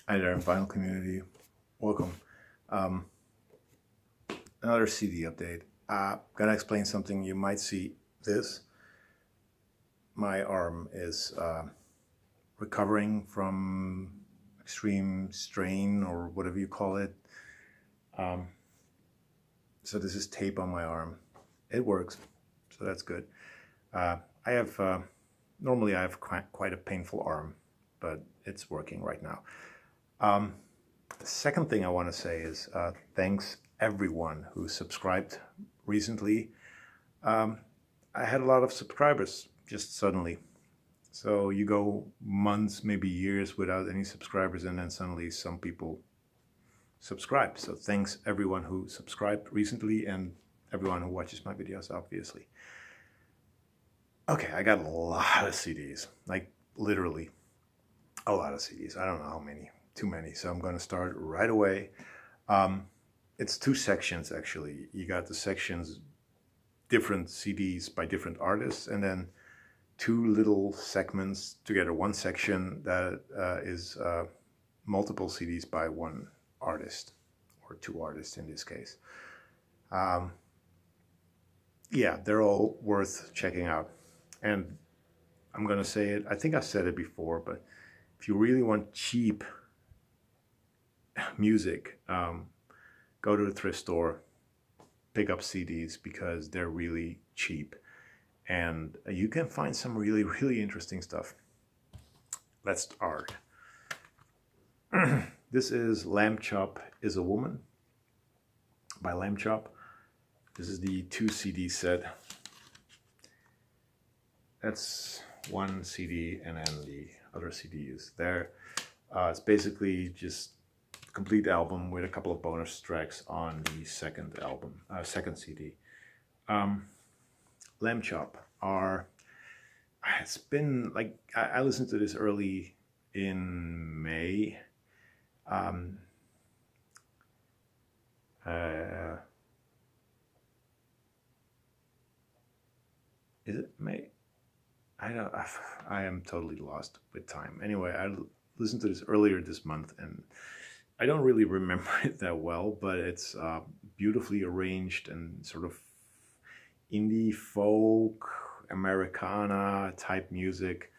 Hi there, vinyl community. Welcome. Um, Another CD update. Gonna explain something. You might see this. My arm is recovering from extreme strain or whatever you call it. Um, so this is tape on my arm. It works, so that's good. I have normally I have quite a painful arm, but it's working right now. The second thing I want to say is thanks everyone who subscribed recently. I had a lot of subscribers just suddenly. So you go months, maybe years without any subscribers, and then suddenly some people subscribe. So thanks everyone who subscribed recently and everyone who watches my videos, obviously. Okay, I got a lot of CDs, like literally a lot of CDs. I don't know how many, too many. So I'm going to start right away. It's two sections actually. You got the sections, different CDs by different artists, and then two little segments together. One section that is multiple CDs by one artist, or two artists in this case. Yeah, they're all worth checking out. And I'm going to say it, I think I said it before, but if you really want cheap music, go to the thrift store, pick up CDs because they're really cheap. And you can find some really, really interesting stuff. Let's start. This is Lamb Chop is a Woman by Lamb Chop. This is the 2 CD set. That's one CD, and then the other CD is there. It's basically just a complete album with a couple of bonus tracks on the second album, second CD. Lamb Chop are, it's been like, I listened to this early in May. Is it May? I don't. I am totally lost with time. Anyway, I listened to this earlier this month, and I don't really remember it that well, but it's beautifully arranged and sort of indie folk, Americana type music.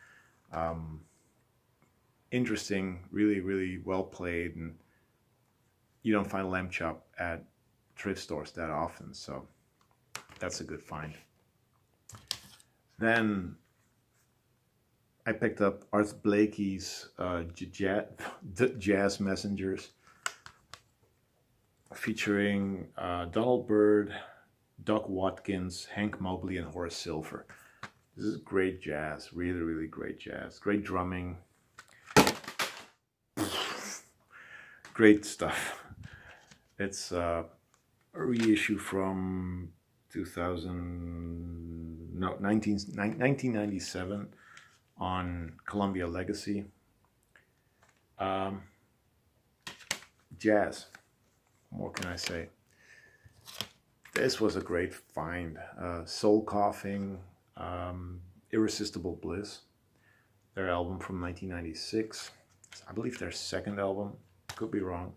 Interesting, really, really well played, and you don't find Lamb Chop at thrift stores that often, so that's a good find. Then I picked up Art Blakey's Jazz Messengers, featuring Donald Byrd, Doc Watkins, Hank Mobley, and Horace Silver. This is great jazz, really, really great jazz. Great drumming, great stuff. It's a reissue from 1997 on Columbia Legacy. Jazz, what can I say? This was a great find. Soul Coughing, Irresistible Bliss, their album from 1996. I believe their second album, could be wrong.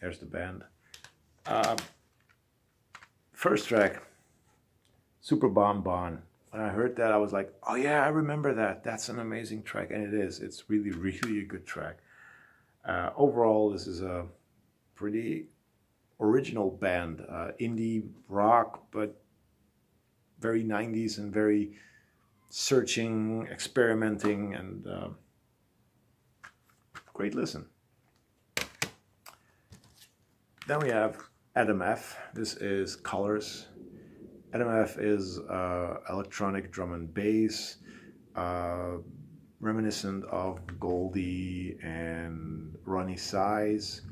There's the band. First track, Super Bon Bon. When I heard that, I was like, oh yeah, I remember that. That's an amazing track, and it is. It's really, really a good track. Overall, this is a pretty original band, indie rock, but very 90s and very searching, experimenting, and great listen. Then we have Adam F. This is Colors. Adam F. is electronic drum and bass, reminiscent of Goldie and Ronnie Size.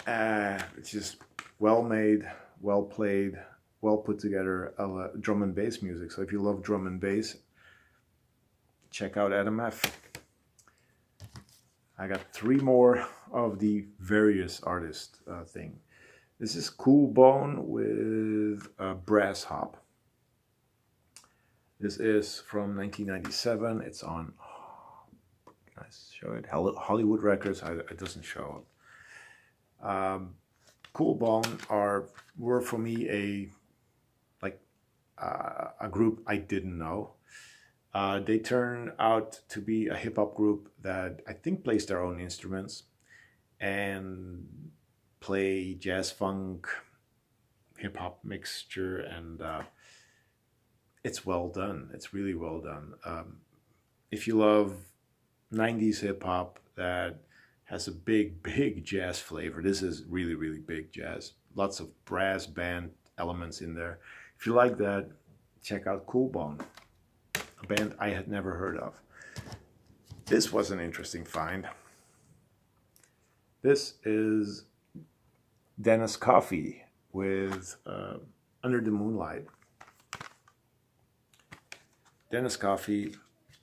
It's just well made, well played, well put together drum and bass music. So if you love drum and bass, check out Adam F. I got 3 more of the various artist thing. This is Cool Bone with Brass Hop. This is from 1997. It's on Nice, show it. Hollywood Records. It doesn't show up. Cool Bone were for me a group I didn't know. They turned out to be a hip hop group that I think plays their own instruments and play jazz funk, hip hop mixture, and it's well done. It's really well done. If you love 90s hip hop that has a big jazz flavor, this is really big jazz. Lots of brass band elements in there. If you like that, check out Cool Bone, a band I had never heard of. This was an interesting find. This is Dennis Coffey with Under the Moonlight. Dennis Coffey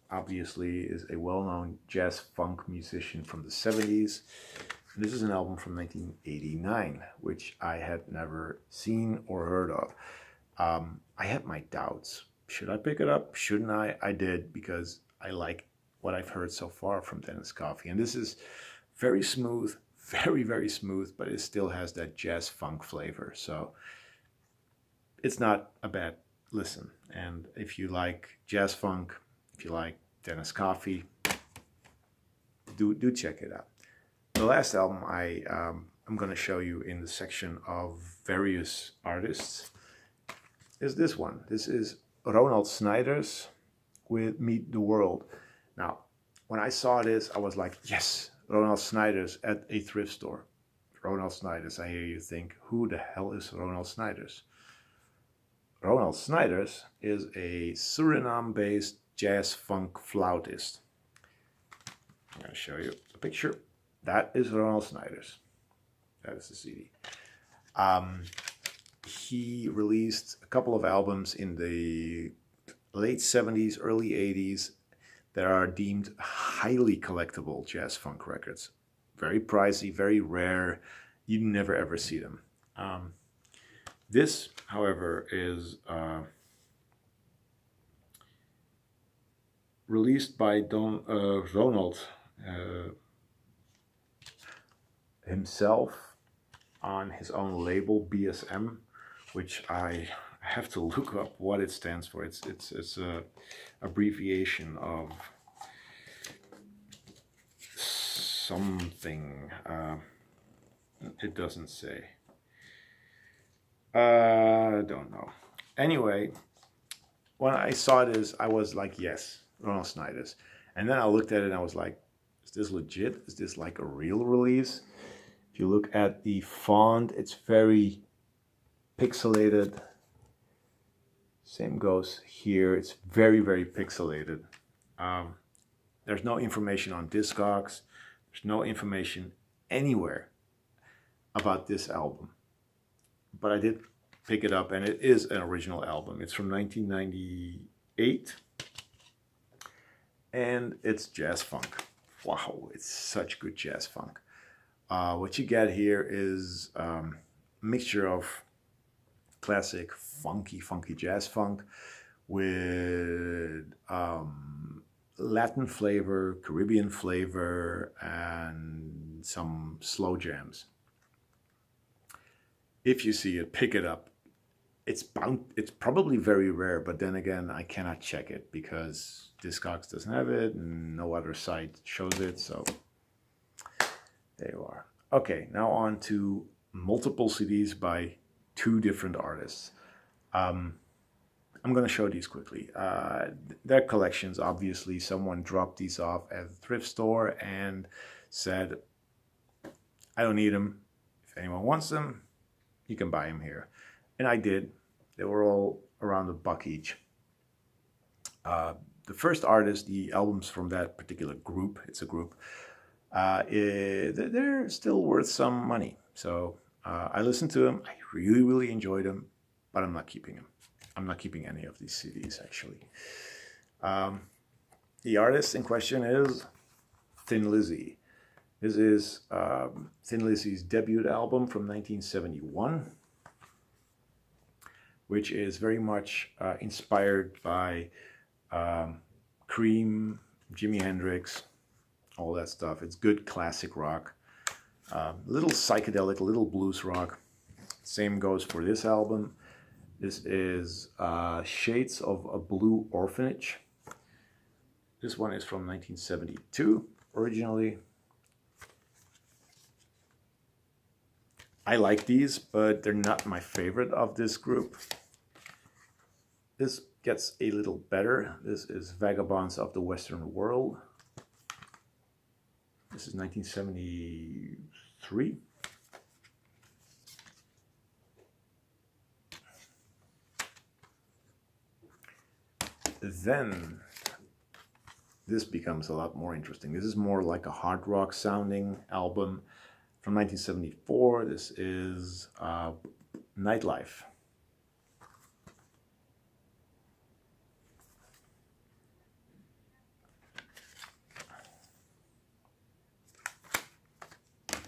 obviously is a well-known jazz funk musician from the 70s. This is an album from 1989, which I had never seen or heard of. I had my doubts. Should I pick it up? Shouldn't I? I did, because I like what I've heard so far from Dennis Coffey. And this is very smooth, very smooth, but it still has that jazz funk flavor. So it's not a bad listen. And if you like jazz funk, if you like Dennis Coffey, do check it out. The last album I'm going to show you in the section of various artists is this one. This is Ronald Snijders with Meet the World. Now, when I saw this, I was like, yes, Ronald Snijders at a thrift store. Ronald Snijders, I hear you think, who the hell is Ronald Snijders? Ronald Snijders is a Suriname-based jazz funk flautist. I'm going to show you a picture. That is Ronald Snijders. That is the CD. He released a couple of albums in the late 70s, early 80s that are deemed highly collectible jazz funk records. Very pricey, very rare. You never ever see them. This, however, is released by Ronald himself on his own label, BSM, which I have to look up what it stands for. It's a abbreviation of something. It doesn't say. I don't know. Anyway, when I saw this, I was like, yes, Ronald Snijders. And then I looked at it and I was like, is this legit? Is this like a real release? If you look at the font, it's very pixelated. Same goes here. It's very pixelated. There's no information on Discogs. There's no information anywhere about this album. But I did pick it up, and it is an original album. It's from 1998, and it's jazz funk. Wow, it's such good jazz funk. What you get here is a mixture of classic funky jazz funk with Latin flavor, Caribbean flavor, and some slow jams. If you see it, pick it up. It's probably very rare, but then again, I cannot check it because Discogs doesn't have it and no other site shows it, so there you are. Okay, now on to multiple CDs by two different artists. I'm going to show these quickly. They're collections, obviously. Someone dropped these off at a thrift store and said, I don't need them. If anyone wants them, you can buy them here. And I did. They were all around $1 each. The first artist, the albums from that particular group, it's a group, they're still worth some money. So I listened to them. I really enjoyed them, but I'm not keeping them. I'm not keeping any of these CDs, actually. The artist in question is Thin Lizzy. This is Thin Lizzy's debut album from 1971, which is very much inspired by Cream, Jimi Hendrix, all that stuff. It's good classic rock. A little psychedelic, a little blues rock. Same goes for this album. This is Shades of a Blue Orphanage. This one is from 1972 originally. I like these, but they're not my favorite of this group. This gets a little better. This is Vagabonds of the Western World. This is 1973. Then this becomes a lot more interesting. This is more like a hard rock sounding album from 1974. This is Nightlife.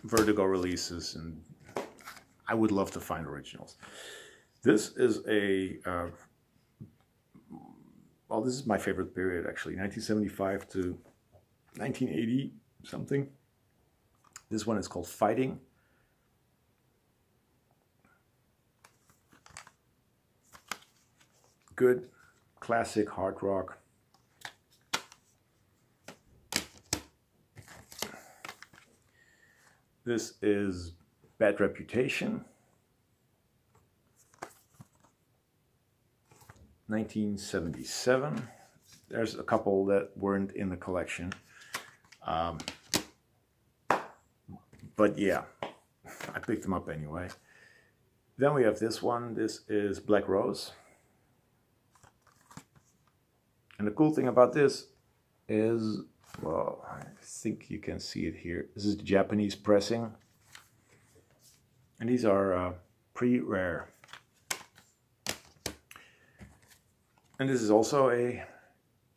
Vertigo releases, and I would love to find originals. This is a well, this is my favorite period actually, 1975 to 1980 something. This one is called Fighting. Good classic hard rock. This is Bad Reputation. 1977. There's a couple that weren't in the collection. But yeah, I picked them up anyway. Then we have this one. This is Black Rose. And the cool thing about this is, well, I think you can see it here. This is the Japanese pressing. And these are pretty rare. And this is also a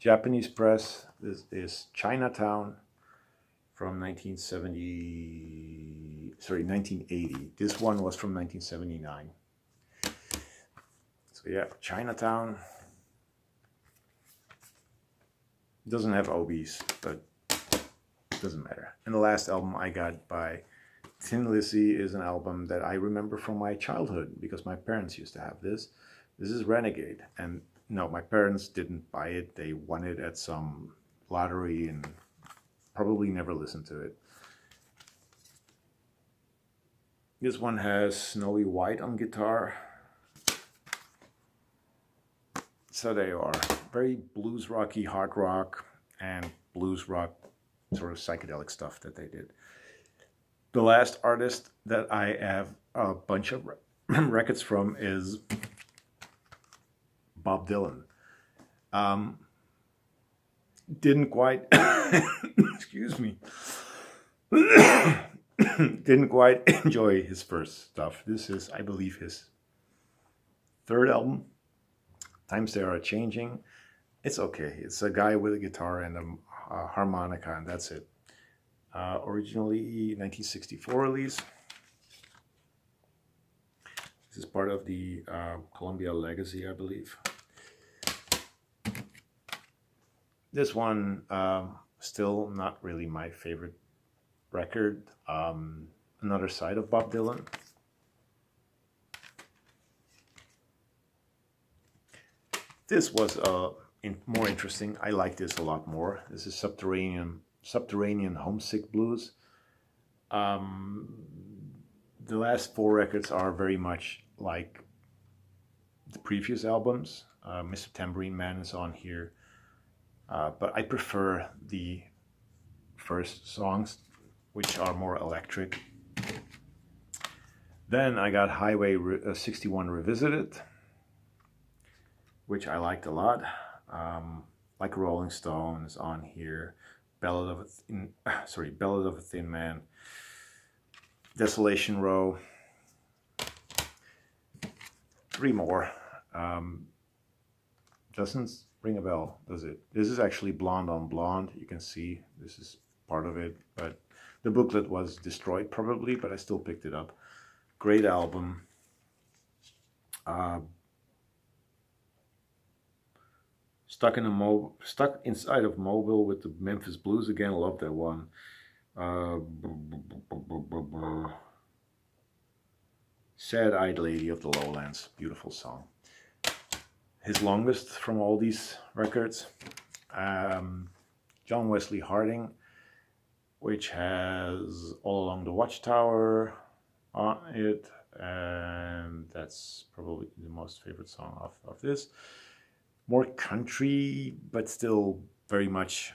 Japanese press. This is Chinatown from 1980. This one was from 1979. So yeah, Chinatown. Doesn't have OBs, but it doesn't matter. And the last album I got by Thin Lizzy is an album that I remember from my childhood because my parents used to have this. This is Renegade. And no, my parents didn't buy it. They won it at some lottery and probably never listened to it. This one has Snowy White on guitar. So they are very blues rocky, hard rock, and blues rock sort of psychedelic stuff that they did. The last artist that I have a bunch of records from is Bob Dylan. Didn't quite, excuse me, didn't quite enjoy his first stuff. This is, I believe, his third album. Times they are changing. It's okay. It's a guy with a guitar and a harmonica, and that's it. Originally 1964 release. This is part of the Columbia Legacy, I believe. This one, still not really my favorite record. Another Side of Bob Dylan. This was more interesting. I like this a lot more. This is Subterranean Homesick Blues. The last four records are very much like the previous albums. Mr. Tambourine Man is on here. But I prefer the first songs, which are more electric. Then I got Highway 61 Revisited, which I liked a lot. Like Rolling Stone is on here. Ballad of a Thin Man. Desolation Row. Three more. Doesn't ring a bell, does it? This is actually Blonde on Blonde. You can see this is part of it, but the booklet was destroyed probably, but I still picked it up. Great album. Stuck inside of Mobile with the Memphis Blues again. Love that one. Sad-Eyed Lady of the Lowlands. Beautiful song. His longest from all these records. John Wesley Harding, which has All Along the Watchtower on it, and that's probably the most favorite song of this. More country, but still very much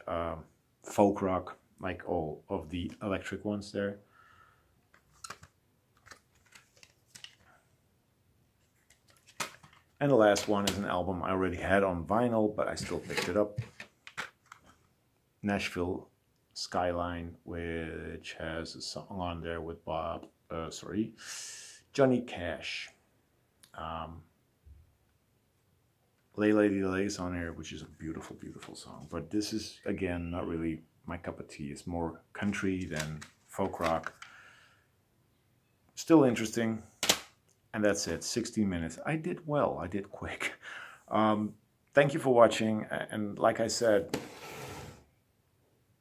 folk rock, like all of the electric ones there. And the last one is an album I already had on vinyl, but I still picked it up. Nashville Skyline, which has a song on there with Johnny Cash. Lay Lady Lay's on here, which is a beautiful, beautiful song. But this is, again, not really my cup of tea. It's more country than folk rock. Still interesting. And that's it, 16 minutes. I did well, I did quick. Thank you for watching. And like I said,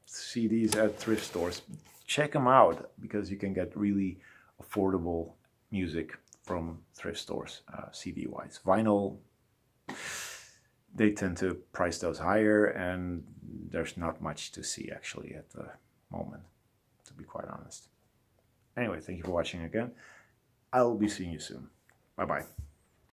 CDs at thrift stores, check them out because you can get really affordable music from thrift stores, CD-wise. Vinyl, they tend to price those higher, and there's not much to see actually at the moment, to be quite honest. Anyway, thank you for watching again. I'll be seeing you soon. Bye-bye.